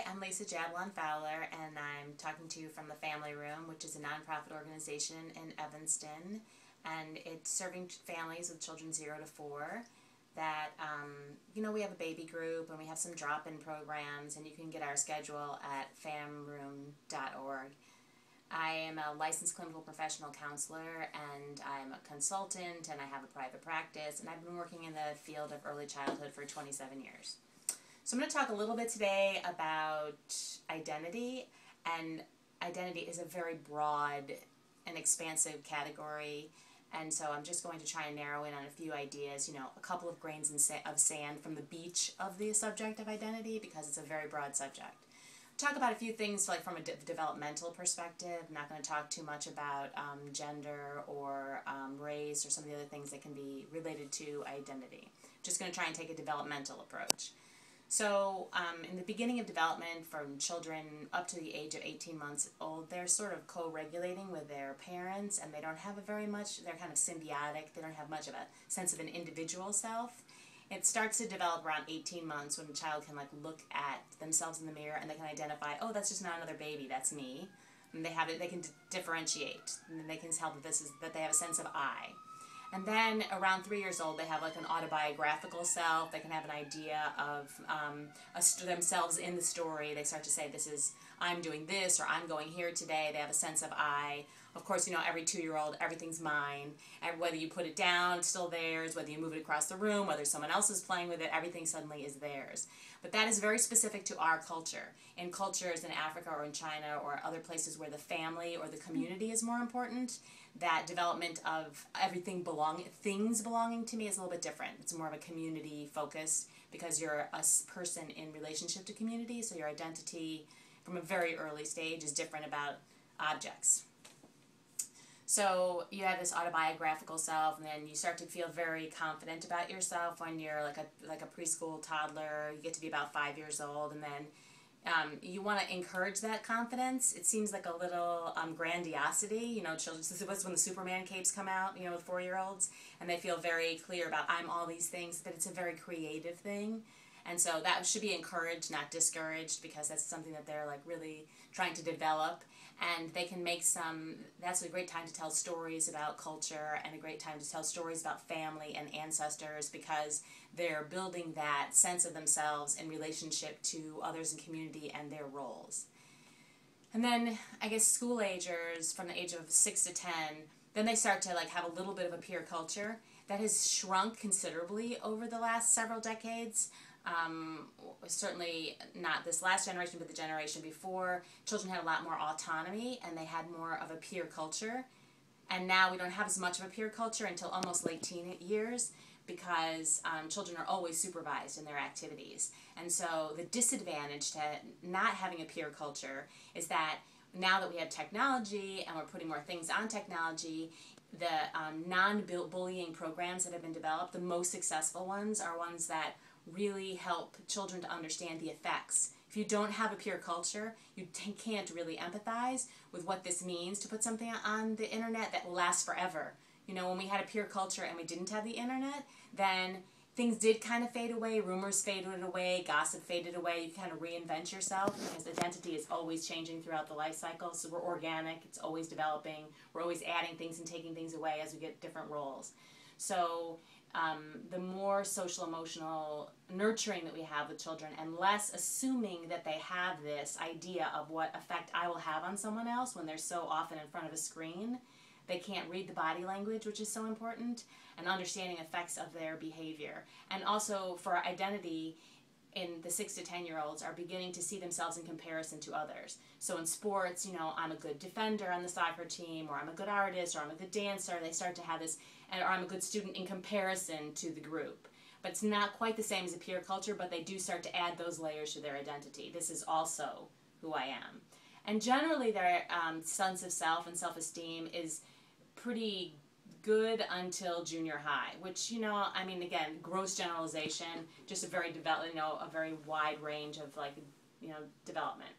I'm Lisa Jablon Fowler, and I'm talking to you from the Family Room, which is a nonprofit organization in Evanston, and it's serving families with children 0 to 4. That, we have a baby group, and we have some drop-in programs, and you can get our schedule at famroom.org. I am a licensed clinical professional counselor, and I'm a consultant, and I have a private practice, and I've been working in the field of early childhood for 27 years. So I'm going to talk a little bit today about identity, and identity is a very broad and expansive category, and so I'm just going to try and narrow in on a few ideas, a couple of grains of sand from the beach of the subject of identity, because it's a very broad subject. Talk about a few things like from a developmental perspective. I'm not going to talk too much about gender or race or some of the other things that can be related to identity. Just going to try and take a developmental approach. So in the beginning of development, from children up to the age of 18 months old, they're sort of co-regulating with their parents, and they don't have they're kind of symbiotic. They don't have much of a sense of an individual self. It starts to develop around 18 months when a child can look at themselves in the mirror and they can identify, oh, that's just not another baby, that's me. And they can differentiate, and they can tell that they have a sense of I. And then around 3 years old, they have an autobiographical self. They can have an idea of themselves in the story. They start to say, I'm doing this, or I'm going here today. They have a sense of I. Of course, every 2-year-old, everything's mine. And whether you put it down, it's still theirs. Whether you move it across the room, whether someone else is playing with it, everything suddenly is theirs. But that is very specific to our culture. In cultures in Africa or in China or other places where the family or the community is more important, that development of things belonging to me is a little bit different. It's more of a community focus because you're a person in relationship to community, so your identity from a very early stage is different about objects. So you have this autobiographical self, and then you start to feel very confident about yourself when you're like a preschool toddler. You get to be about 5 years old, and then you want to encourage that confidence. It seems like a little grandiosity. Children. This is when the Superman capes come out. With 4-year-olds, and they feel very clear about I'm all these things. But it's a very creative thing, and so that should be encouraged, not discouraged, because that's something that they're really trying to develop. And they can make that's a great time to tell stories about culture and a great time to tell stories about family and ancestors, because they're building that sense of themselves in relationship to others in community and their roles. And then, I guess, school agers from the age of 6 to 10, then they start to have a little bit of a peer culture that has shrunk considerably over the last several decades. Certainly not this last generation, but the generation before. Children had a lot more autonomy, and they had more of a peer culture. And now we don't have as much of a peer culture until almost late teen years, because children are always supervised in their activities. And so the disadvantage to not having a peer culture is that now that we have technology and we're putting more things on technology, the non-bullying programs that have been developed, the most successful ones are ones that really help children to understand the effects. If you don't have a peer culture, you can't really empathize with what this means to put something on the internet that will last forever. When we had a peer culture and we didn't have the internet, then things did kind of fade away, rumors faded away, gossip faded away. You kind of reinvent yourself, because identity is always changing throughout the life cycle. So we're organic, it's always developing. We're always adding things and taking things away as we get different roles. So the more social emotional nurturing that we have with children, and less assuming that they have this idea of what effect I will have on someone else when they're so often in front of a screen. They can't read the body language, which is so important, and understanding effects of their behavior. And also for identity, in the 6 to 10-year-olds are beginning to see themselves in comparison to others. So in sports, I'm a good defender on the soccer team, or I'm a good artist, or I'm a good dancer. They start to have this, or I'm a good student in comparison to the group. But it's not quite the same as a peer culture, but they do start to add those layers to their identity. This is also who I am. And generally their sense of self and self-esteem is pretty good until junior high, which, again, gross generalization, just a very a very wide range of development.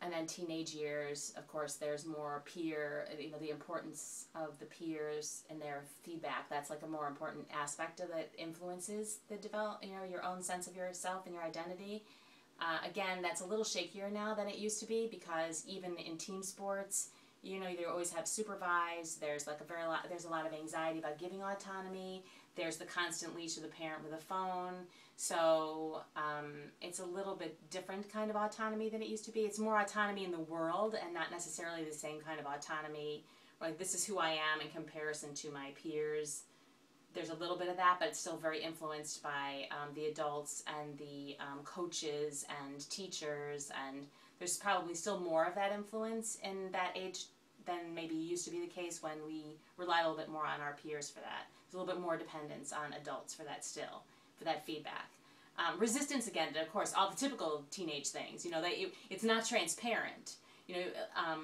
And then teenage years, of course, there's more peer, the importance of the peers and their feedback. That's like a more important aspect of it, influences the your own sense of yourself and your identity. Again, that's a little shakier now than it used to be, because even in team sports, you always have supervised. There's like there's a lot of anxiety about giving autonomy. There's the constant leash of the parent with a phone. So it's a little bit different kind of autonomy than it used to be. It's more autonomy in the world and not necessarily the same kind of autonomy. Like, this is who I am in comparison to my peers. There's a little bit of that, but it's still very influenced by the adults and the coaches and teachers, and there's probably still more of that influence in that age than maybe used to be the case when we relied a little bit more on our peers for that. There's a little bit more dependence on adults for that still, for that feedback. Resistance, again, of course, all the typical teenage things. It's not transparent.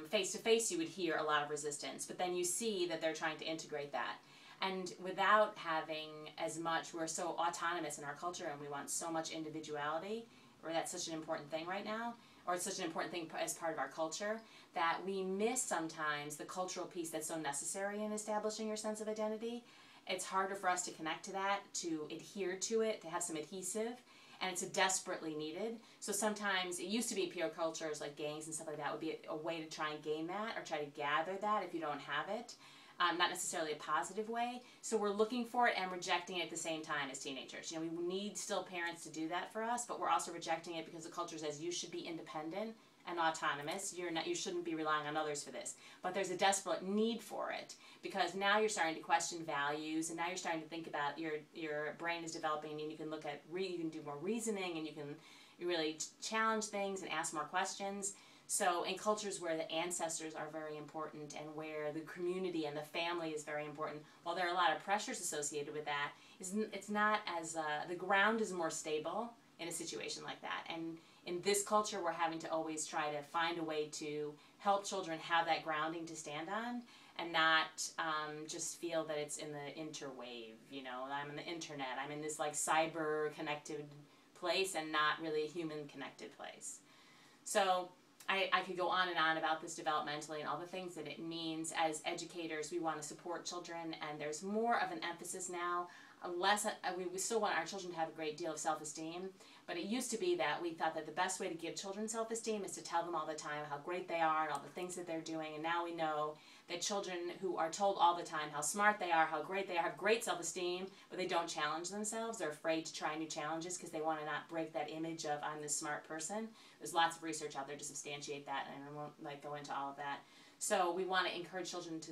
Face to face you would hear a lot of resistance, but then you see that they're trying to integrate that. And without having as much, we're so autonomous in our culture and we want so much individuality, or that's such an important thing right now, or it's such an important thing as part of our culture, that we miss sometimes the cultural piece that's so necessary in establishing your sense of identity. It's harder for us to connect to that, to adhere to it, to have some adhesive, and it's desperately needed. So sometimes, it used to be peer cultures like gangs and stuff like that would be a way to try and gain that, or try to gather that if you don't have it. Not necessarily a positive way. So we're looking for it and rejecting it at the same time as teenagers. We need still parents to do that for us, but we're also rejecting it because the culture says you should be independent and autonomous. You shouldn't be relying on others for this. But there's a desperate need for it, because now you're starting to question values, and now you're starting to think about your brain is developing, and you can look at you can do more reasoning, and you can really challenge things and ask more questions. So in cultures where the ancestors are very important and where the community and the family is very important, while there are a lot of pressures associated with that, it's not as, the ground is more stable in a situation like that. And in this culture, we're having to always try to find a way to help children have that grounding to stand on, and not just feel that it's in the interwave, I'm in the internet, I'm in this like cyber connected place and not really a human connected place. So I could go on and on about this developmentally and all the things that it means. As educators, we want to support children, and there's more of an emphasis now. We still want our children to have a great deal of self-esteem, but it used to be that we thought that the best way to give children self-esteem is to tell them all the time how great they are and all the things that they're doing, and now we know that children who are told all the time how smart they are, how great they are, have great self-esteem, but they don't challenge themselves. They're afraid to try new challenges because they want to not break that image of I'm this smart person. There's lots of research out there to substantiate that, and I won't go into all of that. So we want to encourage children to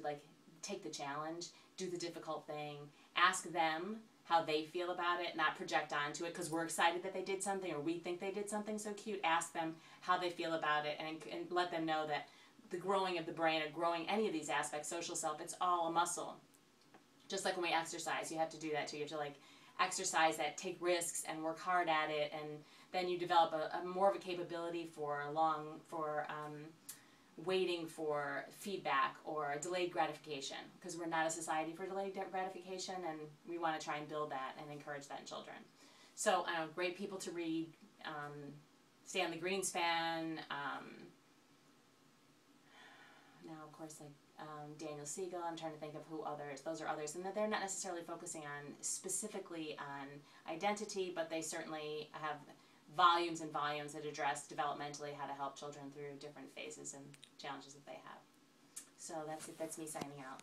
take the challenge, do the difficult thing, ask them how they feel about it, not project onto it because we're excited that they did something or we think they did something so cute. Ask them how they feel about it, and let them know that the growing of the brain, or growing any of these aspects, social self, it's all a muscle. Just like when we exercise, you have to do that too. You have to exercise that, take risks, and work hard at it, and then you develop a more of a capability for waiting for feedback or delayed gratification, because we're not a society for delayed gratification, and we want to try and build that and encourage that in children. So great people to read, Stanley Greenspan, now of course Daniel Siegel. I'm trying to think of those are others, and that they're not necessarily focusing on specifically on identity, but they certainly have volumes and volumes that address developmentally how to help children through different phases and challenges that they have. So that's it. That's me signing out.